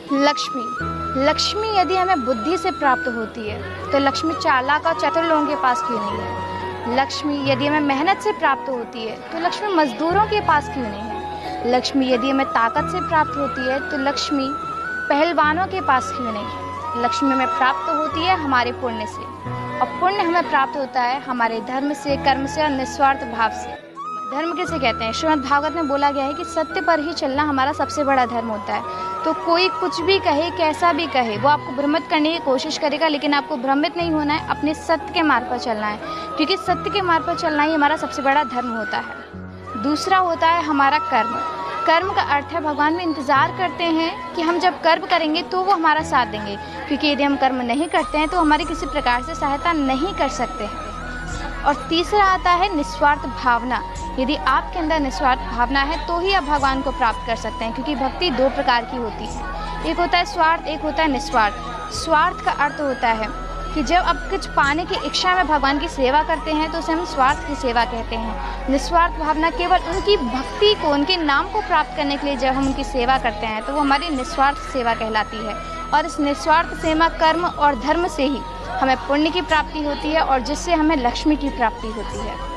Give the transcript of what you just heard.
लक्ष्मी यदि हमें बुद्धि से प्राप्त होती है तो लक्ष्मी चालाक और चतुर लोगों के पास क्यों नहीं है। लक्ष्मी यदि हमें मेहनत से प्राप्त होती है तो लक्ष्मी मजदूरों के पास क्यों नहीं है। लक्ष्मी यदि हमें ताकत से प्राप्त होती है तो लक्ष्मी पहलवानों के पास क्यों नहीं है। लक्ष्मी हमें प्राप्त होती है हमारे पुण्य से, और पुण्य हमें प्राप्त होता है हमारे धर्म से, कर्म से और निस्वार्थ भाव से। धर्म किसे कहते हैं? श्रीमद् भागवत में बोला गया है कि सत्य पर ही चलना हमारा सबसे बड़ा धर्म होता है। तो कोई कुछ भी कहे, कैसा भी कहे, वो आपको भ्रमित करने की कोशिश करेगा, लेकिन आपको भ्रमित नहीं होना है, अपने सत्य के मार्ग पर चलना है, क्योंकि सत्य के मार्ग पर चलना ही हमारा सबसे बड़ा धर्म होता है। दूसरा होता है हमारा कर्म। कर्म का अर्थ है भगवान भी इंतज़ार करते हैं कि हम जब कर्म करेंगे तो वो हमारा साथ देंगे, क्योंकि यदि हम कर्म नहीं करते हैं तो हमारी किसी प्रकार से सहायता नहीं कर सकते हैं। और तीसरा आता है निस्वार्थ भावना। यदि आपके अंदर निस्वार्थ भावना है तो ही आप भगवान को प्राप्त कर सकते हैं, क्योंकि भक्ति दो प्रकार की होती है, एक होता है स्वार्थ, एक होता है निस्वार्थ। स्वार्थ का अर्थ होता है कि जब आप कुछ पाने की इच्छा में भगवान की सेवा करते हैं तो उसे हम स्वार्थ की सेवा कहते हैं। निस्वार्थ भावना केवल उनकी भक्ति को, उनके नाम को प्राप्त करने के लिए जब हम उनकी सेवा करते हैं तो वो हमारी निस्वार्थ सेवा कहलाती है। और इस निस्वार्थ सेवा कर्म और धर्म से ही हमें पुण्य की प्राप्ति होती है, और जिससे हमें लक्ष्मी की प्राप्ति होती है।